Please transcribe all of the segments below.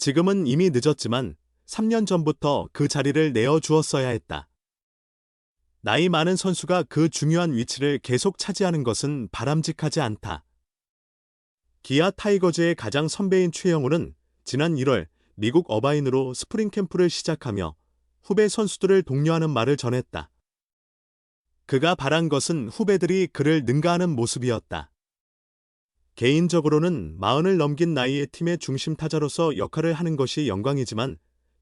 지금은 이미 늦었지만 3년 전부터 그 자리를 내어주었어야 했다. 나이 많은 선수가 그 중요한 위치를 계속 차지하는 것은 바람직하지 않다. 기아 타이거즈의 가장 선배인 최영우는 지난 1월 미국 어바인으로 스프링 캠프를 시작하며 후배 선수들을 독려하는 말을 전했다. 그가 바란 것은 후배들이 그를 능가하는 모습이었다. 개인적으로는 40을 넘긴 나이에 팀의 중심 타자로서 역할을 하는 것이 영광이지만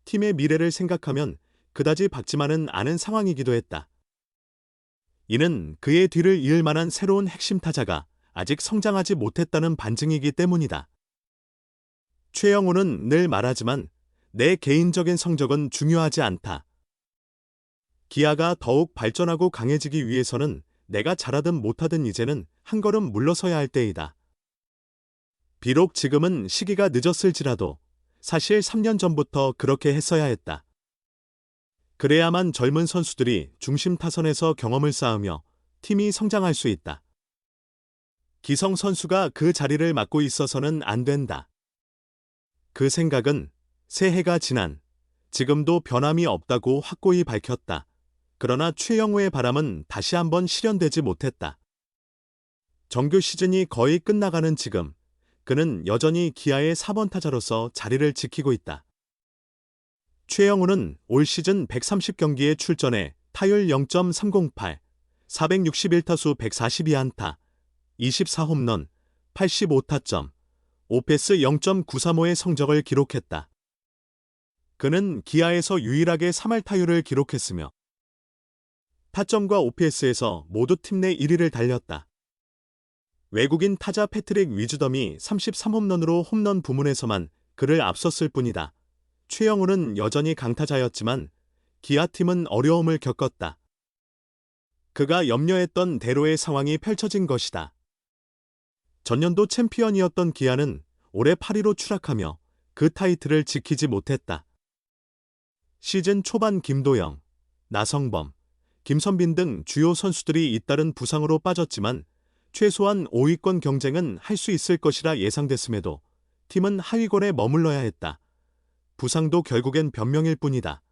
팀의 미래를 생각하면 그다지 밝지만은 않은 상황이기도 했다. 이는 그의 뒤를 이을 만한 새로운 핵심 타자가 아직 성장하지 못했다는 반증이기 때문이다. 최영우는 늘 말하지만 내 개인적인 성적은 중요하지 않다. 기아가 더욱 발전하고 강해지기 위해서는 내가 잘하든 못하든 이제는 한 걸음 물러서야 할 때이다. 비록 지금은 시기가 늦었을지라도 사실 3년 전부터 그렇게 했어야 했다. 그래야만 젊은 선수들이 중심 타선에서 경험을 쌓으며 팀이 성장할 수 있다. 기성 선수가 그 자리를 맡고 있어서는 안 된다. 그 생각은 새해가 지난 지금도 변함이 없다고 확고히 밝혔다. 그러나 최영우의 바람은 다시 한번 실현되지 못했다. 정규 시즌이 거의 끝나가는 지금 그는 여전히 기아의 4번 타자로서 자리를 지키고 있다. 최영우는 올 시즌 130경기에 출전해 타율 0.308, 461타수 142안타, 24홈런, 85타점, 오패스 0.935의 성적을 기록했다. 그는 기아에서 유일하게 3할 타율을 기록했으며 타점과 OPS에서 모두 팀 내 1위를 달렸다. 외국인 타자 패트릭 위즈덤이 33홈런으로 홈런 부문에서만 그를 앞섰을 뿐이다. 최영우는 여전히 강타자였지만 기아팀은 어려움을 겪었다. 그가 염려했던 대로의 상황이 펼쳐진 것이다. 전년도 챔피언이었던 기아는 올해 8위로 추락하며 그 타이틀을 지키지 못했다. 시즌 초반 김도영, 나성범, 김선빈 등 주요 선수들이 잇따른 부상으로 빠졌지만 최소한 5위권 경쟁은 할 수 있을 것이라 예상됐음에도 팀은 하위권에 머물러야 했다. 부상도 결국엔 변명일 뿐이다.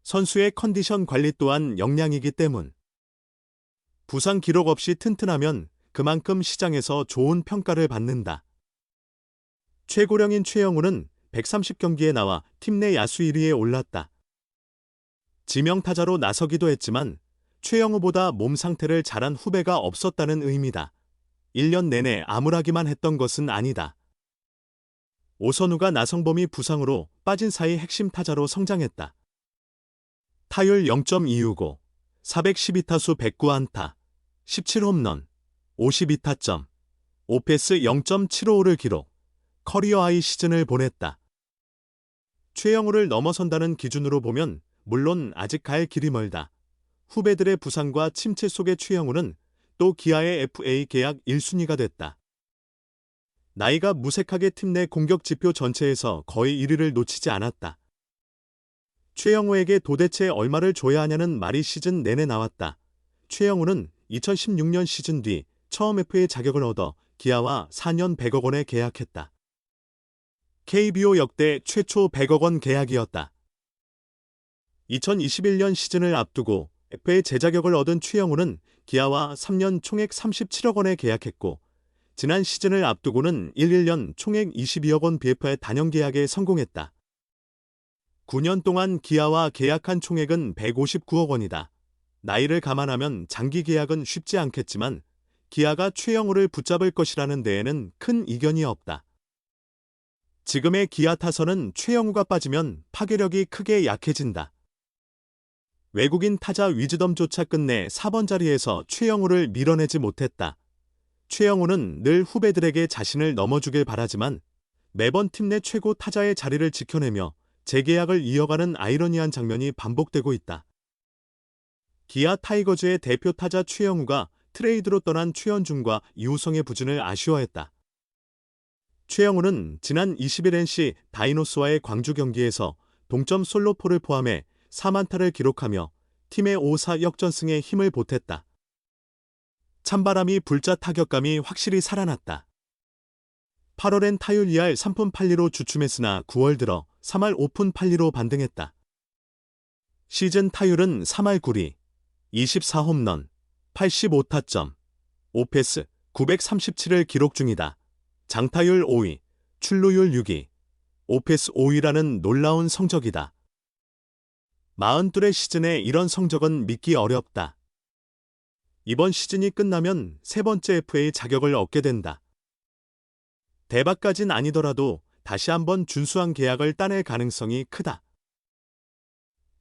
선수의 컨디션 관리 또한 역량이기 때문. 부상 기록 없이 튼튼하면 그만큼 시장에서 좋은 평가를 받는다. 최고령인 최영우는 130경기에 나와 팀 내 야수 1위에 올랐다. 지명타자로 나서기도 했지만 최영우보다 몸 상태를 잘한 후배가 없었다는 의미다. 1년 내내 암울하기만 했던 것은 아니다. 오선우가 나성범이 부상으로 빠진 사이 핵심 타자로 성장했다. 타율 0.265, 412타수 109안타, 17홈런, 52타점, 오패스 0.755를 기록, 커리어 하이 시즌을 보냈다. 최영우를 넘어선다는 기준으로 보면 물론 아직 갈 길이 멀다. 후배들의 부상과 침체 속의 최영우는 또 기아의 FA 계약 1순위가 됐다. 나이가 무색하게 팀 내 공격 지표 전체에서 거의 1위를 놓치지 않았다. 최영우에게 도대체 얼마를 줘야 하냐는 말이 시즌 내내 나왔다. 최영우는 2016년 시즌 뒤 처음 FA 자격을 얻어 기아와 4년 100억 원에 계약했다. KBO 역대 최초 100억 원 계약이었다. 2021년 시즌을 앞두고 FA 재자격을 얻은 최영우는 기아와 3년 총액 37억 원에 계약했고 지난 시즌을 앞두고는 11년 총액 22억 원 BF의 단형 계약에 성공했다. 9년 동안 기아와 계약한 총액은 159억 원이다. 나이를 감안하면 장기 계약은 쉽지 않겠지만 기아가 최영우를 붙잡을 것이라는 데에는 큰 이견이 없다. 지금의 기아 타선은 최영우가 빠지면 파괴력이 크게 약해진다. 외국인 타자 위즈덤조차 끝내 4번 자리에서 최영우를 밀어내지 못했다. 최영우는 늘 후배들에게 자신을 넘어주길 바라지만 매번 팀 내 최고 타자의 자리를 지켜내며 재계약을 이어가는 아이러니한 장면이 반복되고 있다. 기아 타이거즈의 대표 타자 최영우가 트레이드로 떠난 최현중과 이우성의 부진을 아쉬워했다. 최영우는 지난 20일 NC 다이노스와의 광주 경기에서 동점 솔로포를 포함해 4안타를 기록하며 팀의 5-4 역전승에 힘을 보탰다. 찬바람이 불자 타격감이 확실히 살아났다. 8월엔 타율 2할 3푼 8리로 주춤했으나 9월 들어 3할 5푼 8리로 반등했다. 시즌 타율은 3할 9리, 24홈런, 85타점, 5패스, 937을 기록 중이다. 장타율 5위, 출루율 6위, 오패스 5위라는 놀라운 성적이다. 42의 시즌에 이런 성적은 믿기 어렵다. 이번 시즌이 끝나면 세 번째 FA 자격을 얻게 된다. 대박까진 아니더라도 다시 한번 준수한 계약을 따낼 가능성이 크다.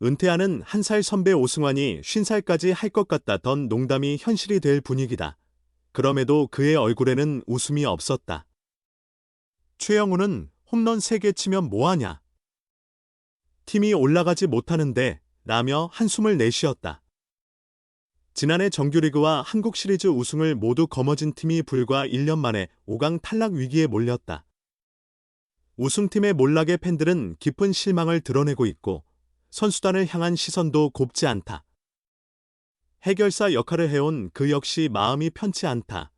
은퇴하는 한 살 선배 오승환이 50살까지 할 것 같다던 농담이 현실이 될 분위기다. 그럼에도 그의 얼굴에는 웃음이 없었다. 최영우는 홈런 3개 치면 뭐하냐? 팀이 올라가지 못하는데 라며 한숨을 내쉬었다. 지난해 정규리그와 한국 시리즈 우승을 모두 거머쥔 팀이 불과 1년 만에 5강 탈락 위기에 몰렸다. 우승팀의 몰락의 팬들은 깊은 실망을 드러내고 있고 선수단을 향한 시선도 곱지 않다. 해결사 역할을 해온 그 역시 마음이 편치 않다.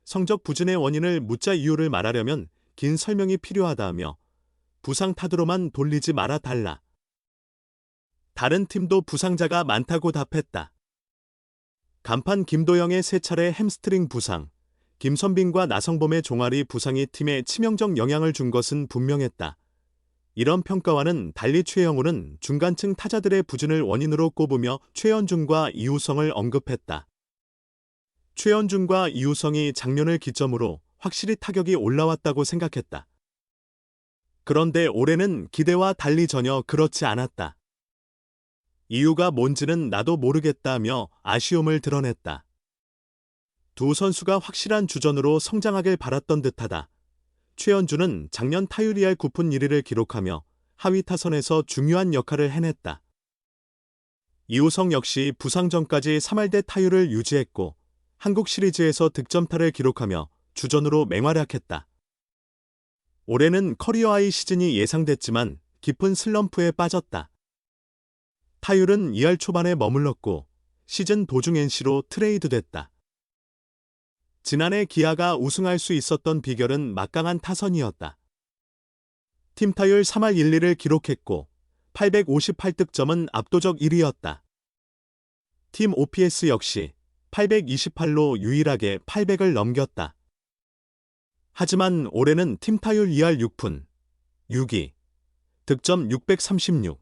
성적 부진의 원인을 묻자 이유를 말하려면 긴 설명이 필요하다며 부상 타드로만 돌리지 말아 달라. 다른 팀도 부상자가 많다고 답했다. 간판 김도영의 3차례 햄스트링 부상, 김선빈과 나성범의 종아리 부상이 팀에 치명적 영향을 준 것은 분명했다. 이런 평가와는 달리 최영우는 중간층 타자들의 부진을 원인으로 꼽으며 최현중과 이우성을 언급했다. 최현중과 이우성이 작년을 기점으로 확실히 타격이 올라왔다고 생각했다. 그런데 올해는 기대와 달리 전혀 그렇지 않았다. 이유가 뭔지는 나도 모르겠다며 아쉬움을 드러냈다. 두 선수가 확실한 주전으로 성장하길 바랐던 듯하다. 최현주는 작년 타율 2할 9푼 1리를 기록하며 하위 타선에서 중요한 역할을 해냈다. 이우성 역시 부상 전까지 3할대 타율을 유지했고 한국 시리즈에서 득점타를 기록하며 주전으로 맹활약했다. 올해는 커리어 하이 시즌이 예상됐지만 깊은 슬럼프에 빠졌다. 타율은 2할 초반에 머물렀고 시즌 도중 NC로 트레이드됐다. 지난해 기아가 우승할 수 있었던 비결은 막강한 타선이었다. 팀 타율 3할 1리를 기록했고 858득점은 압도적 1위였다. 팀 OPS 역시 828로 유일하게 800을 넘겼다. 하지만 올해는 팀 타율 2할 6푼, 6위, 득점 636,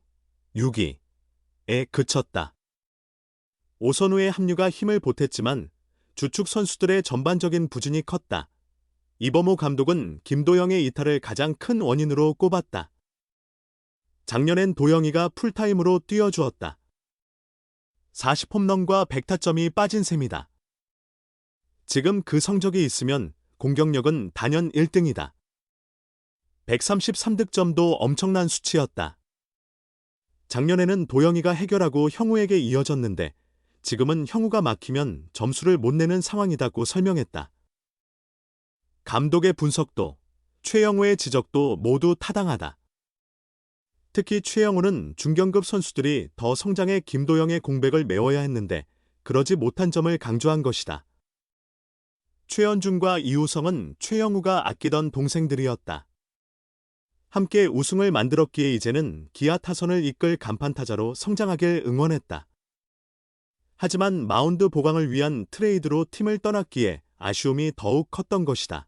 6위에 그쳤다. 오선우의 합류가 힘을 보탰지만 주축 선수들의 전반적인 부진이 컸다. 이범호 감독은 김도영의 이탈을 가장 큰 원인으로 꼽았다. 작년엔 도영이가 풀타임으로 뛰어주었다. 40홈런과 100타점이 빠진 셈이다. 지금 그 성적이 있으면 공격력은 단연 1등이다. 133득점도 엄청난 수치였다. 작년에는 도영이가 해결하고 형우에게 이어졌는데 지금은 형우가 막히면 점수를 못 내는 상황이다고 설명했다. 감독의 분석도 최영우의 지적도 모두 타당하다. 특히 최영우는 중견급 선수들이 더 성장해 김도영의 공백을 메워야 했는데 그러지 못한 점을 강조한 것이다. 최현중과 이우성은 최영우가 아끼던 동생들이었다. 함께 우승을 만들었기에 이제는 기아 타선을 이끌 간판타자로 성장하길 응원했다. 하지만 마운드 보강을 위한 트레이드로 팀을 떠났기에 아쉬움이 더욱 컸던 것이다.